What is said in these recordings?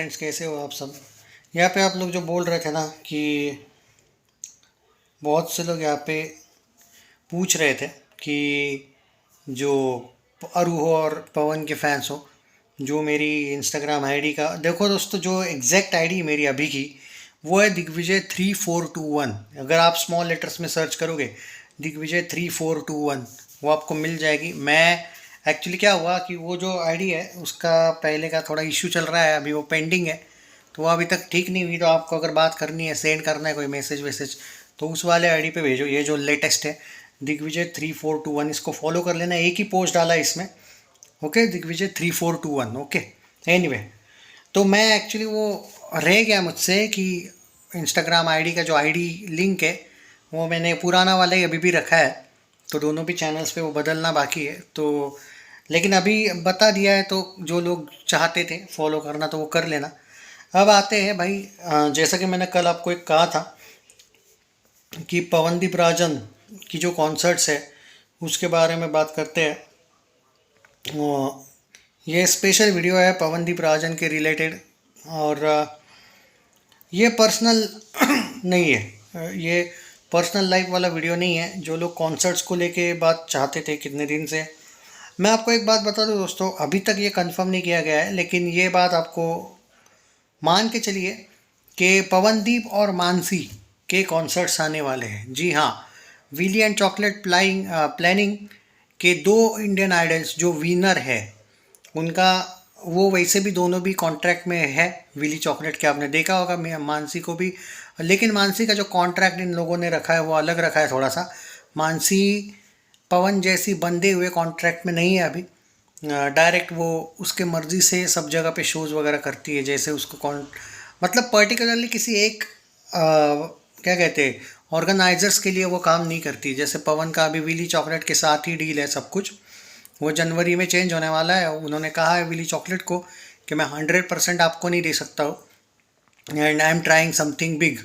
Friends, कैसे हो आप सब। यहाँ पे आप लोग जो बोल रहे थे ना कि बहुत से लोग यहाँ पे पूछ रहे थे कि जो अरू हो और पवन के फैंस हो, जो मेरी इंस्टाग्राम आईडी का देखो दोस्तों, जो एग्जैक्ट आईडी मेरी अभी की वो है दिग्विजय3421। अगर आप स्मॉल लेटर्स में सर्च करोगे दिग्विजय3421 वो आपको मिल जाएगी। मैं एक्चुअली क्या हुआ कि वो जो आईडी है उसका पहले का थोड़ा इश्यू चल रहा है, अभी वो पेंडिंग है, तो वो अभी तक ठीक नहीं हुई। तो आपको अगर बात करनी है, सेंड करना है कोई मैसेज वैसेज, तो उस वाले आईडी पे भेजो। ये जो लेटेस्ट है दिग्विजय3421, इसको फॉलो कर लेना। एक ही पोस्ट डाला है इसमें, ओके, दिग्विजय3421, ओके। एनीवे, तो मैं एक्चुअली वो रह गया मुझसे कि इंस्टाग्राम आईडी का जो आईडी लिंक है वो मैंने पुराना वाला ही अभी भी रखा है, तो दोनों भी चैनल्स पे वो बदलना बाकी है। तो लेकिन अभी बता दिया है, तो जो लोग चाहते थे फॉलो करना तो वो कर लेना। अब आते हैं भाई, जैसा कि मैंने कल आपको एक कहा था कि पवनदीप राजन की जो कॉन्सर्ट्स है उसके बारे में बात करते हैं। ये स्पेशल वीडियो है पवनदीप राजन के रिलेटेड, और ये पर्सनल नहीं है, ये पर्सनल लाइफ वाला वीडियो नहीं है। जो लोग कॉन्सर्ट्स को लेके बात चाहते थे कितने दिन से, मैं आपको एक बात बता दूं दोस्तों, अभी तक ये कंफर्म नहीं किया गया है, लेकिन ये बात आपको मान के चलिए कि पवनदीप और मानसी के कॉन्सर्ट्स आने वाले हैं। जी हाँ, विली एंड चॉकलेट प्लानिंग के दो इंडियन आइडल्स जो विनर है उनका, वो वैसे भी दोनों भी कॉन्ट्रैक्ट में है। विली चॉकलेट के आपने देखा होगा, मानसी को भी, लेकिन मानसी का जो कॉन्ट्रैक्ट इन लोगों ने रखा है वो अलग रखा है थोड़ा सा। मानसी पवन जैसी बंधे हुए कॉन्ट्रैक्ट में नहीं है अभी, डायरेक्ट वो उसके मर्जी से सब जगह पे शोज़ वगैरह करती है। जैसे उसको कौन, मतलब पर्टिकुलरली किसी एक क्या कहते हैं ऑर्गेनाइजर्स के लिए वो काम नहीं करती। जैसे पवन का अभी विली चॉकलेट के साथ ही डील है सब कुछ, वो जनवरी में चेंज होने वाला है। उन्होंने कहा है विली चॉकलेट को कि मैं 100% आपको नहीं दे सकता हूँ, and I am trying something big,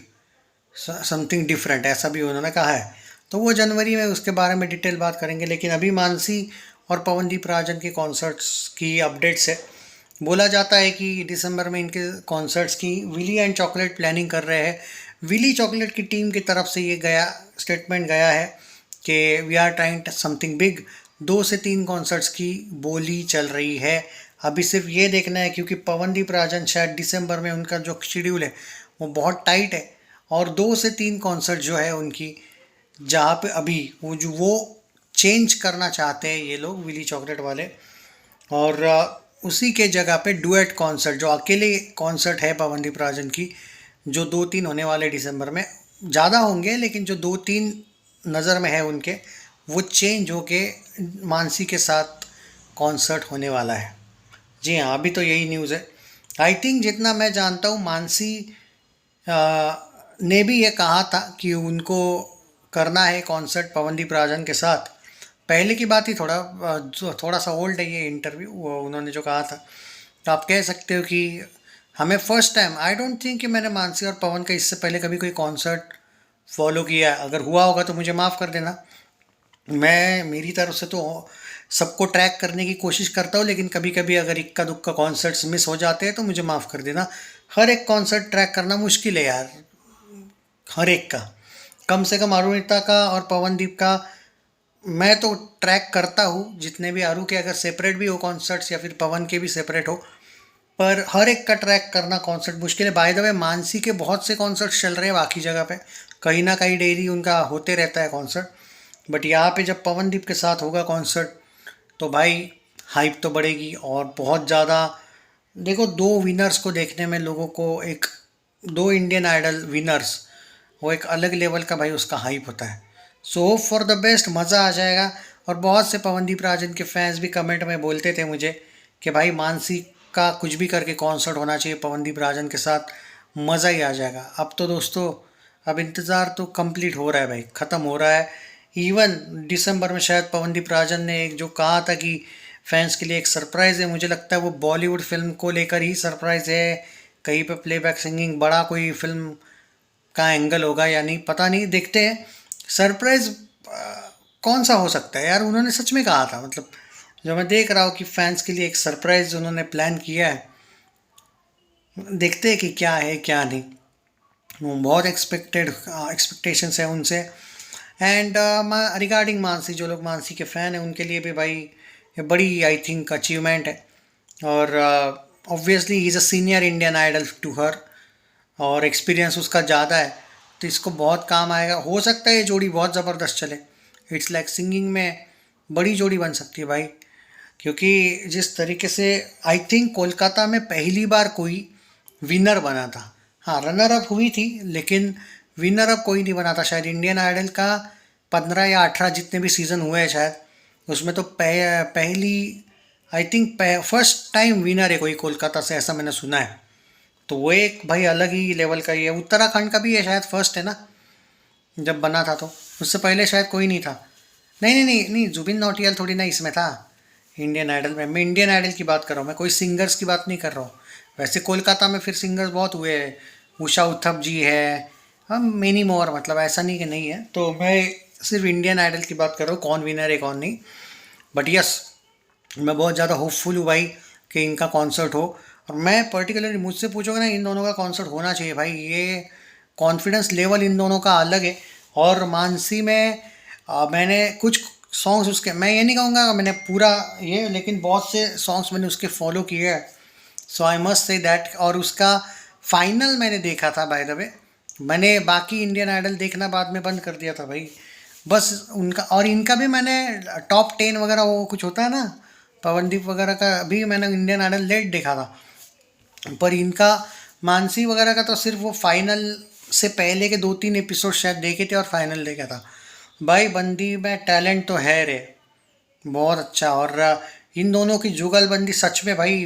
something different, ऐसा भी उन्होंने कहा है। तो वो जनवरी में उसके बारे में डिटेल बात करेंगे। लेकिन अभी मानसी और पवनदीप राजन के कॉन्सर्ट्स की अपडेट्स है। बोला जाता है कि दिसंबर में इनके कॉन्सर्ट्स की विली एंड चॉकलेट प्लानिंग कर रहे हैं। विली चॉकलेट की टीम की तरफ से ये गया स्टेटमेंट गया है कि we are trying something big. 2 से 3 कॉन्सर्ट्स की बोली चल रही है। अभी सिर्फ ये देखना है, क्योंकि पवनदीप राजन शायद दिसंबर में उनका जो शेड्यूल है वो बहुत टाइट है, और 2 से 3 कॉन्सर्ट जो है उनकी, जहाँ पे अभी वो चेंज करना चाहते हैं ये लोग विली चॉकलेट वाले, और उसी के जगह पे डुएट कॉन्सर्ट, जो अकेले कॉन्सर्ट है पवनदीप राजन की, जो 2-3 होने वाले दिसंबर में, ज़्यादा होंगे लेकिन जो 2-3 नज़र में है उनके, वो चेंज होके मानसी के साथ कॉन्सर्ट होने वाला है। जी हाँ, अभी तो यही न्यूज़ है। आई थिंक जितना मैं जानता हूँ मानसी ने भी ये कहा था कि उनको करना है कॉन्सर्ट पवनदीप राजन के साथ। पहले की बात ही, थोड़ा सा ओल्ड है ये इंटरव्यू, वो उन्होंने जो कहा था। तो आप कह सकते हो कि हमें first time, I don't think कि मैंने मानसी और पवन का इससे पहले कभी कोई कॉन्सर्ट फॉलो किया है। अगर हुआ होगा तो मुझे माफ़ कर देना। मैं मेरी तरफ से तो सबको ट्रैक करने की कोशिश करता हूँ, लेकिन कभी कभी अगर इक्का दुक्का कॉन्सर्ट्स मिस हो जाते हैं तो मुझे माफ़ कर देना। हर एक कॉन्सर्ट ट्रैक करना मुश्किल है यार, हर एक का। कम से कम अरुणिता का और पवनदीप का मैं तो ट्रैक करता हूँ, जितने भी आरू के अगर सेपरेट भी हो कॉन्सर्ट्स या फिर पवन के भी सेपरेट हो, पर हर एक का ट्रैक करना कॉन्सर्ट मुश्किल है। बाय द वे, मानसी के बहुत से कॉन्सर्ट्स चल रहे हैं बाकी जगह पे, कहीं ना कहीं डेली उनका होते रहता है कॉन्सर्ट। बट यहाँ पे जब पवनदीप के साथ होगा कॉन्सर्ट तो भाई हाइप तो बढ़ेगी और बहुत ज़्यादा। देखो, 2 विनर्स को देखने में लोगों को, एक 2 इंडियन आइडल विनर्स, वो एक अलग लेवल का भाई उसका हाइप होता है। So hope for the best, मज़ा आ जाएगा। और बहुत से पवनदीप राजन के फैंस भी कमेंट में बोलते थे मुझे कि भाई मानसी का कुछ भी करके कॉन्सर्ट होना चाहिए पवनदीप राजन के साथ, मज़ा ही आ जाएगा। अब तो दोस्तों, अब इंतज़ार तो कंप्लीट हो रहा है भाई, ख़त्म हो रहा है। इवन दिसंबर में शायद पवनदीप राजन ने एक जो कहा था कि फैंस के लिए एक सरप्राइज़ है, मुझे लगता है वो बॉलीवुड फिल्म को लेकर ही सरप्राइज़ है। कहीं पे प्लेबैक सिंगिंग बड़ा कोई फिल्म का एंगल होगा या नहीं, पता नहीं, देखते हैं। सरप्राइज कौन सा हो सकता है यार, उन्होंने सच में कहा था, मतलब जो मैं देख रहा हूँ कि फैंस के लिए एक सरप्राइज उन्होंने प्लान किया है, देखते हैं कि क्या है क्या नहीं। बहुत एक्सपेक्टेशंस है उनसे। एंड रिगार्डिंग मानसी, जो लोग मानसी के फ़ैन हैं उनके लिए भी भाई ये बड़ी आई थिंक अचीवमेंट है। और obviously he is a senior Indian idol to her, और एक्सपीरियंस उसका ज़्यादा है, तो इसको बहुत काम आएगा। हो सकता है ये जोड़ी बहुत ज़बरदस्त चले। इट्स लाइक सिंगिंग में बड़ी जोड़ी बन सकती है भाई, क्योंकि जिस तरीके से आई थिंक कोलकाता में पहली बार कोई विनर बना था। हाँ, रनर अप हुई थी, लेकिन विनर अप कोई नहीं बना था शायद इंडियन आइडल का। 15 या 18 जितने भी सीज़न हुए हैं शायद, उसमें तो पहली I think first time winner है कोई कोलकाता से, ऐसा मैंने सुना है। तो वो एक भाई अलग ही लेवल का ही है। उत्तराखंड का भी ये शायद फर्स्ट है ना, जब बना था, तो उससे पहले शायद कोई नहीं था। नहीं नहीं नहीं नहीं, जुबिन नौटियाल थोड़ी ना इसमें था इंडियन आइडल में। मैं इंडियन आइडल की बात कर रहा हूँ, मैं कोई सिंगर्स की बात नहीं कर रहा हूँ। वैसे कोलकाता में फिर सिंगर्स बहुत हुए हैं, उषा उत्थप जी है, हम मेनी मोर, मतलब ऐसा नहीं कि नहीं है। तो मैं सिर्फ इंडियन आइडल की बात कर रहा हूँ, कौन विनर है कौन नहीं। बट यस, मैं बहुत ज़्यादा होपफुल हूँ भाई कि इनका कॉन्सर्ट हो। और मैं पर्टिकुलरली, मुझसे पूछोगे ना, इन दोनों का कॉन्सर्ट होना चाहिए भाई। ये कॉन्फिडेंस लेवल इन दोनों का अलग है। और मानसी में मैंने कुछ सॉन्ग्स उसके, मैं ये नहीं कहूँगा मैंने पूरा ये, लेकिन बहुत से सॉन्ग्स मैंने उसके फॉलो किए हैं। सो आई मस्ट से दैट। और उसका फाइनल मैंने देखा था बाय द वे। मैंने बाकी इंडियन आइडल देखना बाद में बंद कर दिया था भाई। बस उनका और इनका भी मैंने टॉप 10 वगैरह, वो कुछ होता है ना, पवनदीप वगैरह का भी मैंने इंडियन आइडल लेट देखा था। पर इनका मानसी वगैरह का तो सिर्फ वो फाइनल से पहले के 2-3 एपिसोड शायद देखे थे और फाइनल देखा था। भाई बंदी में टैलेंट तो है रे, बहुत अच्छा। और इन दोनों की जुगलबंदी सच में भाई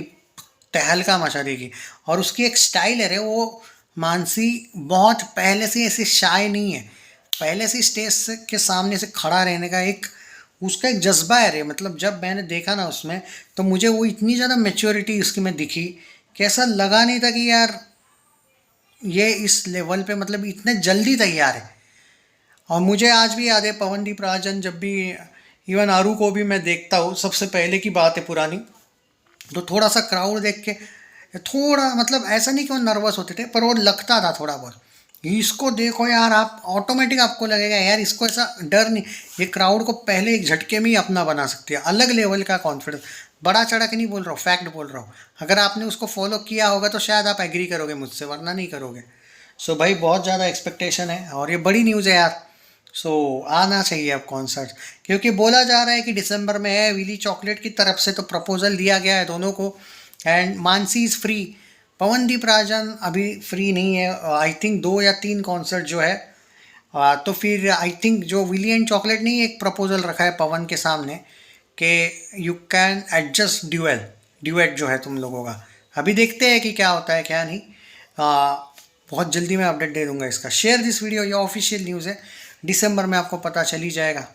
तहलका मचा देगी। और उसकी एक स्टाइल है रे वो, मानसी बहुत पहले से ऐसे शाय नहीं है। पहले से स्टेज के सामने से खड़ा रहने का एक उसका एक जज्बा है रे। मतलब जब मैंने देखा ना उसमें, तो मुझे वो इतनी ज़्यादा मेच्योरिटी उसकी में दिखी कि ऐसा लगा नहीं था कि यार ये इस लेवल पे मतलब इतने जल्दी तैयार है। और मुझे आज भी याद है पवनदीप राजन, जब भी इवन आरू को भी मैं देखता हूँ, सबसे पहले की बात है पुरानी, तो थोड़ा सा क्राउड देख के थोड़ा, मतलब ऐसा नहीं कि वो नर्वस होते थे, पर वो लगता था थोड़ा बहुत। इसको देखो यार, आप ऑटोमेटिक आपको लगेगा यार इसको ऐसा डर नहीं, ये क्राउड को पहले एक झटके में ही अपना बना सकती है। अलग लेवल का कॉन्फिडेंस, बड़ा चढ़ा के नहीं बोल रहा हूँ, फैक्ट बोल रहा हूँ। अगर आपने उसको फॉलो किया होगा तो शायद आप एग्री करोगे मुझसे, वरना नहीं करोगे। सो भाई बहुत ज़्यादा एक्सपेक्टेशन है, और ये बड़ी न्यूज़ है यार। सो आना चाहिए अब कॉन्सर्ट, क्योंकि बोला जा रहा है कि दिसंबर में है। विली चॉकलेट की तरफ से तो प्रपोजल दिया गया है दोनों को, and Mansi is free. Pawandeep Rajan अभी फ्री नहीं है, आई थिंक 2 या 3 कॉन्सर्ट जो है। तो फिर आई थिंक जो विली एंड चॉकलेट नहीं, एक प्रपोजल रखा है पवन के सामने कि यू कैन एडजस्ट ड्यूएट जो है तुम लोगों का। अभी देखते हैं कि क्या होता है क्या नहीं। बहुत जल्दी मैं अपडेट दे दूंगा इसका। शेयर दिस वीडियो, ये ऑफिशियल न्यूज़ है, दिसंबर में आपको पता चल ही जाएगा।